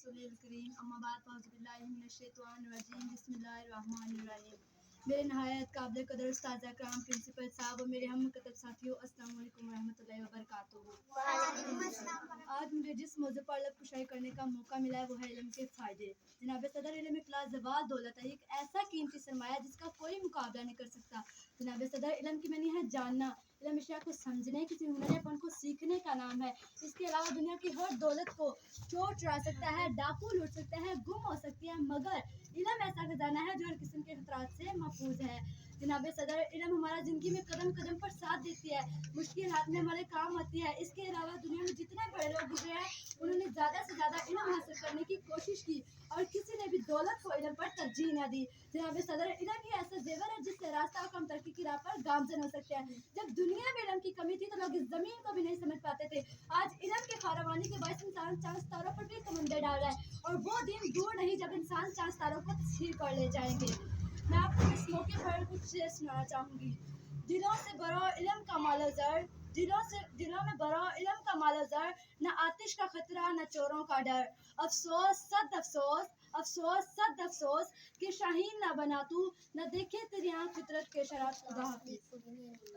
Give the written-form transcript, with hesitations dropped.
रसूलिल करीम अम्मा बाद फ़ौज़ु बिल्लाहि मिनश शैतानिर रजीम बिस्मिल्लाहिर रहमानिर रहीम। मेरे नहायत काबिल कदर उस्ताद अकराम प्रिंसिपल साहब और मेरे हम मुकद्दर साथियों, अस्सलाम वालेकुम रहमतुल्लाहि व बरकातुहू। आज मुझे जिस मौजू पर अल्लाह कुशाई करने का मौका मिला है वो है इल्म के फ़ायदे। जनाब सदर, इल्म एक लाजवाब दौलत है, एक ऐसा कीमती सरमाया जिसका कोई मुकाबला नहीं कर सकता। जनाब सदर, इल्म की मैंने है जानना, इल्म अशिया को समझने, किसी हुनरपन को सीखने का नाम है। इसके अलावा दुनिया की हर दौलत को चोर चुरा सकता है, डाकू लूट सकता है, गुम हो सकती है, मगर इल्म ऐसा खजाना है जो हर किस्म के खतरात से महफूज है। जनाब सदर, इल्म हमारा ज़िंदगी में कदम कदम पर साथ देती है, मुश्किल हाथ में हमारे काम आती है। इसके अलावा दुनिया में जितने बड़े लोग गुजरे हैं उन्होंने ज़्यादा से ज़्यादा इल्म हासिल करने की कोशिश की और किसी ने भी दौलत को इल्म पर तरजीह न दी। जनाब सदर, इल्म ही ऐसा जेवर है जिससे रास्ता और कम तरक्की की राह पर गामजन हो सकते हैं। जब दुनिया में इल्म की कमी थी तो लोग इस ज़मीन को भी नहीं समझ पाते थे। आज इल्म के फरावानी के बायस इंसान चांद तारों पर भी कमंदर डाल रहा है और वो दिन दूर नहीं जब इंसान चांद तारों को तस्खीर कर ले जाएंगे। मैं आपको इस मौके पर कुछ शेर सुनाना चाहूँगी। दिलों से भरो इल्म का मालो ज़र, दिलों में भरो इल्म का मालो ज़र, न आतिश का खतरा न चोरों का डर। अफसोस सद अफसोस, अफसोस सद अफसोस कि शाहीन ना बना तू, न देखे तेरी आँख फितरत के शराब। खुदा हाफिज़।